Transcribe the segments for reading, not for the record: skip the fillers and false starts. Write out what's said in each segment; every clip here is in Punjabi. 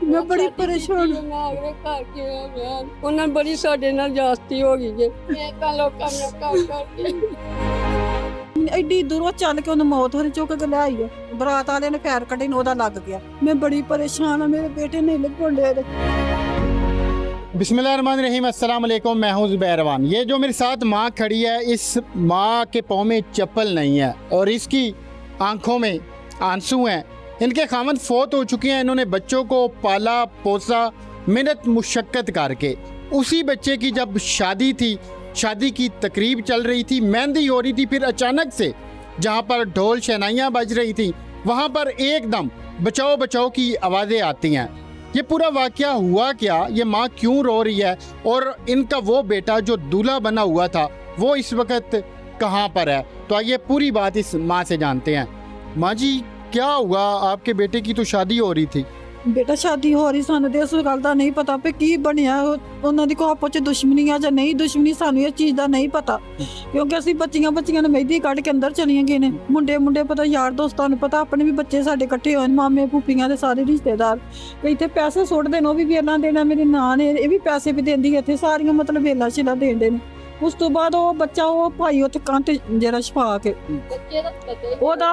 मैं बड़ी परेशान ਉਹਨਾਂ ਬੜੀ ਸਾਡੇ ਨਾਲ ਜਾਸਤੀ ਹੋ ਗਈ ਜੇ ਮੈਂ ਤਾਂ ਲੋਕਾਂ ਨੂੰ ਕੰਮ ਕਰਕੇ ਐਡੀ ਦੂਰੋਂ ਚੱਲ ਕੇ ਉਹਨੂੰ ਮੌਤ ਹੋਰੀ ਚੁੱਕ ਕੇ ਲੈ ਆਈ ਆ। ਬਰਾਤ ਵਾਲੇ ਨੇ ਫੈਰ ਕੱਢੇ ਨੂੰ ਉਹਦਾ ਲੱਗ ਗਿਆ। ਮੈਂ ਬੜੀ ਪਰੇਸ਼ਾਨ ਆ, ਮੇਰੇ ਬੇਟੇ ਨੇ ਲੱਗਣ ਡਿਆ। बिस्मिल्लाहिर्रहमानिर्रहीम, अस्सलाम वालेकुम। मैं हूं ज़ुबैर अवान। ये जो मेरे साथ माँ खड़ी है, इस माँ के पाँव में चप्पल नहीं है और इसकी आंखों में आंसू हैं। इनके खामद फौत हो चुके हैं। इन्होंने बच्चों को पाला पोसा मेहनत मुशक्क़त करके। उसी बच्चे की जब शादी थी, शादी की तकरीब चल रही थी, मेहंदी हो रही थी, फिर अचानक से जहाँ पर ढोल शहनाइयाँ बज रही थी वहाँ पर एकदम बचाओ बचाओ की आवाज़ें आती हैं। ये पूरा वाक़या हुआ क्या, ये माँ क्यों रो रही है और इनका वो बेटा जो दूल्हा बना हुआ था वो इस वक्त कहाँ पर है, तो आइए पूरी बात इस माँ से जानते हैं। माँ जी, क्या हुआ? आपके बेटे की तो शादी हो रही थी। बेटा शादी हो रही, सानू ते इस गल दा नहीं पता पे की बनिया। ਉਹਨਾਂ ਦੀ ਕੋਈ ਆਪਸ ਚ ਦੁਸ਼ਮਣੀ ਆ ਜਾਂ ਨਹੀਂ ਦੁਸ਼ਮਣੀ, ਸਾਨੂੰ ਇਹ ਚੀਜ਼ ਦਾ ਨਹੀਂ ਪਤਾ, ਕਿਉਂਕਿ ਅਸੀਂ ਬੱਚੀਆਂ ਨੇ ਮਹਿੰਦੀ ਕੱਢ ਕੇ ਅੰਦਰ ਚਲੀਆਂ ਗਏ ਨੇ। ਮੁੰਡੇ ਪਤਾ, ਯਾਰ ਦੋਸਤਾਂ ਨੂੰ ਪਤਾ, ਆਪਣੇ ਵੀ ਬੱਚੇ ਸਾਡੇ ਇਕੱਠੇ ਹੋਏ ਨੇ, ਮਾਮੇ ਭੂਪੀਆਂ ਦੇ ਸਾਰੇ ਰਿਸ਼ਤੇਦਾਰ। ਤੇ ਇੱਥੇ ਪੈਸੇ ਸੁੱਟਦੇ ਨੇ, ਉਹ ਵੀ ਵੇਲਾਂ ਦੇਣਾ, ਮੇਰੀ ਨਾਂ ਨੇ ਇਹ ਵੀ ਪੈਸੇ ਵੀ ਦਿੰਦੀ ਇੱਥੇ, ਸਾਰੀਆਂ ਮਤਲਬ ਵੇਲਾਂ ਛਿਲਾ ਦੇਂਦੇ ਨੇ। ਉਸ ਤੋਂ ਬਾਅਦ ਉਹ ਬੱਚਾ, ਉਹ ਭਾਈ ਉੱਥੇ ਕੰਧ ਜਿਹੜਾ ਛਪਾ ਕੇ ਉਹਦਾ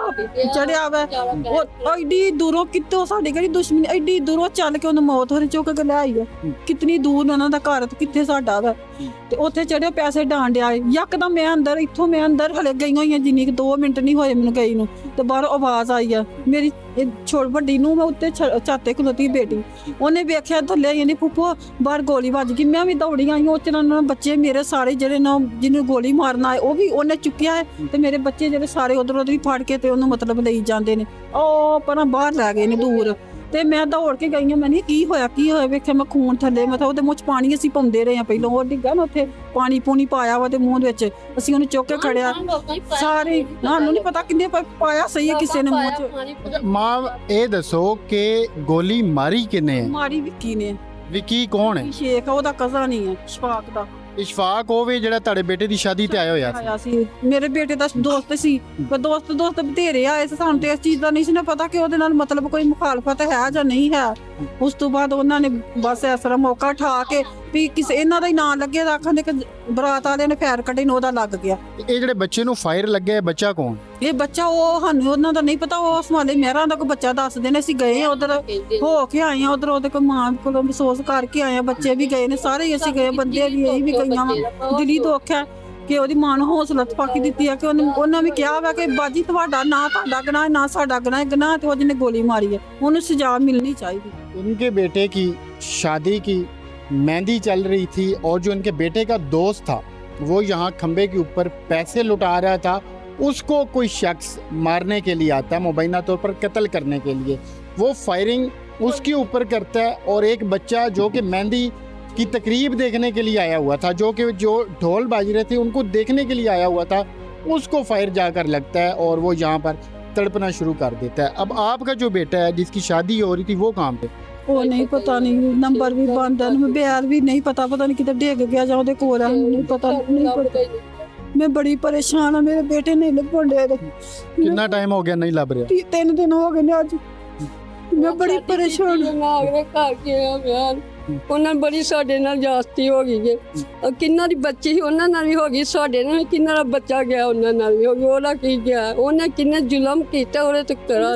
ਚੜਿਆ ਵਾ। ਉਹ ਐਡੀ ਦੂਰੋਂ ਕਿਤੋਂ ਸਾਡੀ ਕਿਹੜੀ ਦੁਸ਼ਮਣੀ, ਐਡੀ ਦੂਰੋਂ ਚੱਲ ਕੇ ਉਹਨੂੰ ਮੌਤ ਹੋਰੀ ਚੁੱਕ ਕੇ ਲੈ ਆਈ ਆ। ਕਿਤਨੀ ਦੂਰ ਉਹਨਾਂ ਦਾ ਘਰ ਤੇ ਕਿੱਥੇ ਸਾਡਾ ਵਾ, ਤੇ ਉੱਥੇ ਚੜਿਓ ਪੈਸੇ ਡਾਂਡਿਆ। ਯਕਦਮ ਮੈਂ ਅੰਦਰ ਹਲੇ ਗਈ ਹੋਈਆਂ, ਜਿੰਨੀ 2 ਮਿੰਟ ਨਹੀਂ ਹੋਏ ਮੈਨੂੰ ਗਈ ਨੂੰ, ਤੇ ਬਾਹਰੋਂ ਆਵਾਜ਼ ਆਈ ਆ। ਮੇਰੀ ਛੋਟ ਵੱਡੀ ਨੂੰ ਮੈਂ ਉੱਤੇ ਛਾਤੇ ਖਲੋਤੀ ਬੇਟੀ, ਉਹਨੇ ਵੇਖਿਆ ਥੱਲੇ ਆਈ, ਨਹੀਂ ਫੁੱਫੋ ਬਾਹਰ ਗੋਲੀ ਵੱਜ ਗਈ। ਮੈਂ ਵੀ ਦੌੜੀ ਆਈ, ਉਹ ਚ ਬੱਚੇ ਮੇਰੇ ਸਾਰੇ ਜਿਹੜੇ ਨਾ ਜਿਹਨੂੰ ਗੋਲੀ ਮਾਰਨਾ ਹੈ ਉਹ ਵੀ ਉਹਨੇ ਚੁੱਕਿਆ ਹੈ, ਤੇ ਮੇਰੇ ਬੱਚੇ ਜਿਹੜੇ ਸਾਰੇ ਉਧਰ ਹੀ ਫੜ ਕੇ ਤੇ ਉਹਨੂੰ ਮਤਲਬ ਲਈ ਜਾਂਦੇ ਨੇ। ਉਹ ਪਰਾਂ ਬਾਹਰ ਲੈ ਗਏ ਨੇ ਦੂਰ, ਤੇ ਮੈਂ ਦੌੜ ਕੇ ਗਈ ਹਾਂ। ਮੈਂ ਨਹੀਂ ਕੀ ਹੋਇਆ ਵੇਖਿਆ ਮੈਂ ਖੂਨ ਥੱਲੇ, ਮਤਲਬ ਉਹਦੇ ਮੂੰਹ ਚ ਪਾਣੀ ਅਸੀਂ ਪਾਉਂਦੇ ਰਹੇ ਹਾਂ ਪਹਿਲਾਂ। ਉਹ ਡਿੱਗਾ ਨਾ ਉੱਥੇ, ਪਾਣੀ ਪੂਣੀ ਪਾਇਆ ਵਾ ਤੇ ਮੂੰਹ ਦੇ ਵਿੱਚ, ਅਸੀਂ ਉਹਨੂੰ ਚੁੱਕ ਕੇ ਖੜਿਆ। ਸਾਰੇ ਸਾਨੂੰ ਨਹੀਂ ਪਤਾ ਕਿੰਨੇ ਪਾਇਆ ਸਹੀ ਹੈ ਕਿਸੇ ਨੇ ਮੂੰਹ ਚ। माँ ये दसो कि गोली मारी किने है? ਮਾਰੀ ਵਿੱਕੀ ਨੇ। विकी कौन है? ਸ਼ੇਖ ਆ, ਉਹਦਾ ਕਜ਼ਨ ਹੀ ਹੈ, ਸ਼ਫਾਕ ਦਾ। इशफाक हो वे जेड़ा ताड़े बेटे दी शादी ते आया होया सी। ਆਇਆ ਸੀ, ਮੇਰੇ ਬੇਟੇ ਦਾ ਦੋਸਤ ਸੀ, ਪਰ ਦੋਸਤ ਬਥੇਰੇ ਆਏ ਸੀ। ਸਾਨੂੰ ਤੇ ਇਸ ਚੀਜ਼ ਦਾ ਨਹੀਂ ਸੀ ਨਾ ਪਤਾ ਕਿ ਉਹਦੇ ਨਾਲ ਮਤਲਬ ਕੋਈ ਮੁਖਾਲਫਤ ਹੈ ਜਾਂ ਨਹੀਂ ਹੈ। ਉਸ ਤੋਂ ਬਾਅਦ ਉਹਨਾਂ ਨੇ ਬਸ ਇਸ ਤਰ੍ਹਾਂ ਮੌਕਾ ਠਾ ਕੇ ਵੀ ਕਿਸੇ ਇਹਨਾਂ ਦਾ ਹੀ ਨਾਂ ਲੱਗੇ, ਤਾਂ ਆਖਾਂ ਦੇ ਕਿ ਬਰਾਤ ਵਾਲੇ ਨੇ ਫੈਰ ਕੱਢੇ ਨੂੰ ਉਹਦਾ ਲੱਗ ਗਿਆ। ਇਹ ਜਿਹੜੇ ਬੱਚੇ ਨੂੰ ਫਾਇਰ ਲੱਗਿਆ, ਬੱਚਾ ਕੌਣ? ਇਹ ਬੱਚਾ ਉਹ ਸਾਨੂੰ ਉਹਨਾਂ ਦਾ ਨਹੀਂ ਪਤਾ, ਉਹ ਸਮਾਲੇ ਮਹਿਰਾਂ ਦਾ ਕੋਈ ਬੱਚਾ ਦੱਸਦੇ ਨੇ। ਅਸੀਂ ਗਏ ਉਧਰ ਹੋ ਕੇ ਆਏ ਆ, ਉਧਰ ਉਹਦੇ ਕੋਲ ਮਾਂ ਕੋਲੋਂ ਅਫਸੋਸ ਕਰਕੇ ਆਏ ਆ। ਬੱਚੇ ਵੀ ਗਏ ਨੇ, ਸਾਰੇ ਹੀ ਅਸੀਂ ਗਏ, ਬੰਦੇ ਵੀ ਇਹ ਵੀ ਗਈਆਂ ਵਾ। ਦਿਲੀ ਦੁੱਖ ਹੈ ਕਿ ਉਹਦੀ ਮਾਂ ਨੂੰ ਹੌਸਲਾ ਤਫਾਕੀ ਦਿੱਤੀ ਆ ਕਿ ਉਹਨਾਂ ਵੀ ਕਿਹਾ ਵਾ ਕਿ ਬਾਜੀ ਤੁਹਾਡਾ ਨਾ ਤੁਹਾਡਾ ਗੁਨਾਹ ਨਾ ਸਾਡਾ ਗੁਨਾਹ, ਤੇ ਉਹ ਜਿਹਨੇ ਗੋਲੀ ਮਾਰੀ ਹੈ ਉਹਨੂੰ ਸਜ਼ਾ ਮਿਲਣੀ ਚਾਹੀਦੀ। उनके बेटे की शादी की मेहंदी चल रही थी और जो उनके बेटे का दोस्त था वो यहाँ खंबे के ऊपर पैसे लुटा रहा था। उसको कोई शख्स मारने के लिए आता है, मुबैना तौर पर कत्ल करने के लिए। वो फायरिंग उसके ऊपर करता है और एक बच्चा जो कि मेहंदी की तकरीब देखने के लिए आया हुआ था, जो ढोल बाज रहे थे उनको देखने के लिए आया हुआ था, उसको फायर जाकर लगता है और वो यहाँ पर तड़पना शुरू कर देता है। अब आपका जो बेटा है जिसकी शादी हो रही थी वो कहाँ पे? ਉਹ ਨਹੀਂ ਪਤਾ, ਨਹੀਂ ਨੰਬਰ ਵੀ ਬੰਦ ਹੈ, ਬਿਆਰ ਵੀ ਨਹੀਂ ਪਤਾ ਨਹੀਂ ਕਿਤੇ ਡਿੱਗ ਗਿਆ ਜਾਂ ਉਹਦੇ ਕੋਲ ਆ, ਨਹੀਂ ਪਤਾ। ਮੈਂ ਬੜੀ ਪਰੇਸ਼ਾਨ ਆ, ਮੇਰੇ ਬੇਟੇ ਨੇ ਲੱਭਣ ਡਿਆ। कितना टाइम हो गया नहीं लभ रहा? 3 ਦਿਨ ਹੋ ਗਏ ਨੇ ਅੱਜ। ਮੈਂ ਬੜੀ ਪਰੇਸ਼ਾਨ ਉਹਨਾਂ ਬੜੀ ਸਾਡੇ ਨਾਲ ਜਾਸਤੀ ਹੋ ਗਈ ਜੇ। ਕਿੰਨਾ ਦੀ ਬੱਚੀ ਸੀ ਉਹਨਾਂ ਨਾਲ ਵੀ ਹੋ ਗਈ, ਸਾਡੇ ਨਾਲ ਕਿੰਨਾ ਦਾ ਬੱਚਾ ਗਿਆ ਉਹਨਾਂ ਨਾਲ ਵੀ ਹੋ ਗਿਆ। ਉਹਦਾ ਕੀ ਗਿਆ, ਉਹਨੇ ਕਿੰਨੇ ਜ਼ੁਲਮ ਕੀਤਾ ਉਹਦੇ ਤੇ ਕਰਾਂ।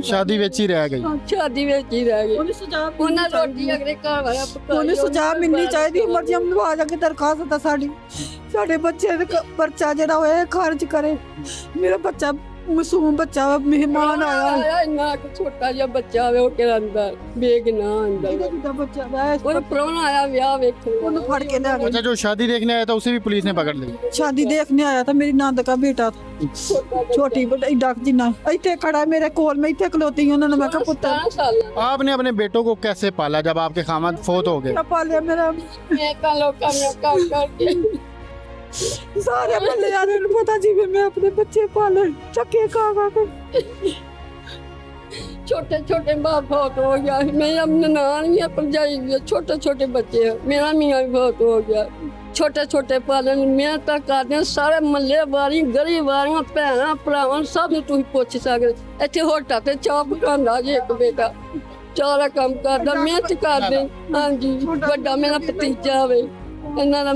शादी ਵਿੱਚ ਹੀ ਰਹਿ ਗਈ। ਸ਼ਾਦੀ ਵਿੱਚ ਹੀ ਰਹਿ ਗਈ। ਉਹਨਾਂ ਰੋਟੀ ਅਗਲੇ ਘਰ ਵਾਲਾ ਪਕਾਈ, ਉਹਨੂੰ ਸਜ਼ਾ ਮਿਲਣੀ ਚਾਹੀਦੀ। ਮਰਜ਼ਮ ਨਵਾਜ਼ ਕੇ ਦਰਖਾਸਤ ਹੈ ਸਾਡੀ, ਸਾਡੇ ਬੱਚੇ ਦਾ ਪਰਚਾ ਜਿਹੜਾ ਹੋਇਆ ਖਾਰਜ ਕਰੇ। ਮੇਰਾ ਬੱਚਾ ਮਾਸੂਮ ਬੱਚਾ ਮਹਿਮਾਨ ਆਇਆ, ਇੰਨਾ ਛੋਟਾ ਜਿਹਾ ਬੱਚਾ ਵੇ ਉਹ ਕਿਹੜਾ ਅੰਦਰ ਬੇਗਨਾ ਅੰਦਰ ਇਹਦਾ ਬੱਚਾ ਦਾ ਉਹ ਪ੍ਰਾਹੁਣਾ ਆਇਆ ਵਿਆਹ ਵੇਖਣ, ਉਹਨੂੰ ਫੜ ਕੇ ਲੈ अच्छा, जो शादी देखने आया था उसे भी पुलिस ने पकड़ लिया। शादी देखने आया था, मेरी नंद का बेटा था, छोटी बड़ा जिन्ना इतने खड़ा मेरे कोल में, इतने खलोती हूं। उन्होंने मैं कहा पुत्र आपने अपने बेटों को कैसे पाला जब आपके खामद फौत हो गए? पालिया मेरा, ਮੈਂ ਤਾਂ ਲੋਕਾਂ ਨੂੰ ਕੰਮ ਕਰਕੇ सारे मोहल्ले वाले ਨੂੰ पता जी मैं अपने बच्चे पाले चक्के खा के। छोटे छोटे बाप बहुत हो गया, मैं अब नान भी भरजाई भी, छोटे छोटे बच्चे हैं, मेरा मियाँ भी बहुत हो गया। छोटे छोटे पालन मैं तक करते सारे मह्ले वाली गली वालियां भैन भरावां सब तुसीं पुछ सकदे। इत्थे होटल ते चाह पकांदा जे एक बेटा, ਸਾਰਾ ਕੰਮ ਕਰਦਾ, ਮਿਹਨਤ ਕਰਦੇ। ਹਾਂਜੀ, ਵੱਡਾ ਮੇਰਾ ਭਤੀਜਾ ਵੇ, ਇਹਨਾਂ ਦਾ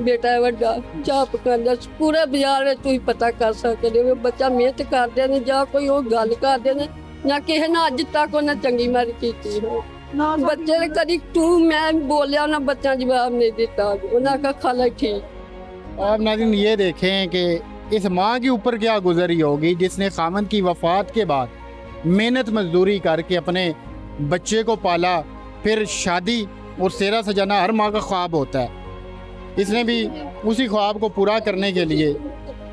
ਬੇਟਾ ਹੈ ਵੱਡਾ, ਚਾਹ ਪਕਾਉਂਦਾ। ਪੂਰੇ ਬਾਜ਼ਾਰ ਵਿੱਚ ਤੁਸੀਂ ਪਤਾ ਕਰ ਸਕਦੇ ਹੋ, ਬੱਚਾ ਮਿਹਨਤ ਕਰਦੇ ਨੇ ਜਾਂ ਕੋਈ ਉਹ ਗੱਲ ਕਰਦੇ ਨੇ ਜਾਂ ਕਿਸੇ ਨਾਲ ਅੱਜ ਤੱਕ ਉਹਨਾਂ ਚੰਗੀ ਮਾਰੀ ਕੀਤੀ ਹੋ। ਨਾ ਬੱਚੇ ਨੇ ਕਦੀ ਤੂੰ ਮੈਂ ਬੋਲਿਆ, ਉਹਨਾਂ ਬੱਚਾ ਜਵਾਬ नहीं देता, ਉਹਨਾਂ का खाला ठीक। आप नाज़रीन ये देखें कि इस माँ के ऊपर क्या गुजरी होगी जिसने खामन की वफ़ात के बाद मेहनत मजदूरी करके अपने बच्चे को पाला। फिर शादी और सेहरा सजाना हर माँ का ख्वाब होता है, इसने भी उसी ख्वाब को पूरा करने के लिए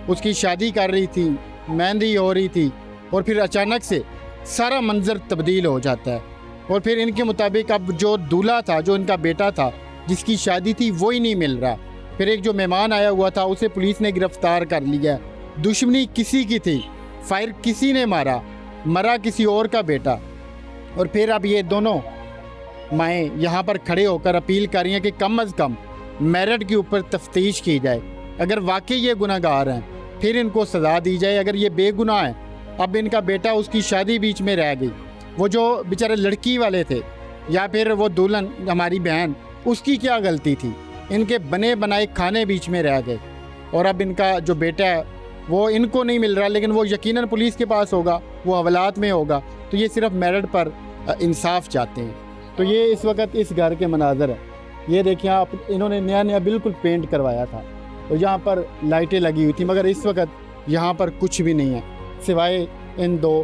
उसकी शादी कर रही थी, मेहंदी हो रही थी और फिर अचानक से सारा मंजर तब्दील हो जाता है। और फिर इनके मुताबिक अब जो दूल्हा था, जो इनका बेटा था जिसकी शादी थी, वो ही नहीं मिल रहा। फिर एक जो मेहमान आया हुआ था उसे पुलिस ने गिरफ्तार कर लिया। दुश्मनी किसी की थी, फायर किसी ने मारा, मरा किसी और का बेटा। और फिर अब ये दोनों माएँ यहाँ पर खड़े होकर अपील कर रही हैं कि कम अज़ कम मेरिट के ऊपर तफ्तीश की जाए। अगर वाकई ये गुनहगार हैं फिर इनको सज़ा दी जाए। अगर ये बेगुनाह हैं, अब इनका बेटा, उसकी शादी बीच में रह गई, वो जो बेचारे लड़की वाले थे या फिर वो दुल्हन हमारी बहन, उसकी क्या गलती थी? इनके बने बनाए खाने बीच में रह गए। और अब इनका जो बेटा है वो इनको नहीं मिल रहा, लेकिन वो यकीनन पुलिस के पास होगा, वो हवालात में होगा। तो ये सिर्फ मेरिट पर इंसाफ चाहते हैं। तो ये इस वक्त इस घर के मनाजर है। ये देखिए आप, इन्होंने नया नया बिल्कुल पेंट करवाया था और यहाँ पर लाइटें लगी हुई थी, मगर इस वक्त यहाँ पर कुछ भी नहीं है सिवाय इन दो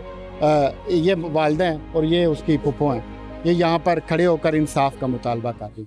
ये वालिदा हैं और ये उसकी फुफो हैं। ये यहाँ पर खड़े होकर इंसाफ का मुतालबा कर रही हैं।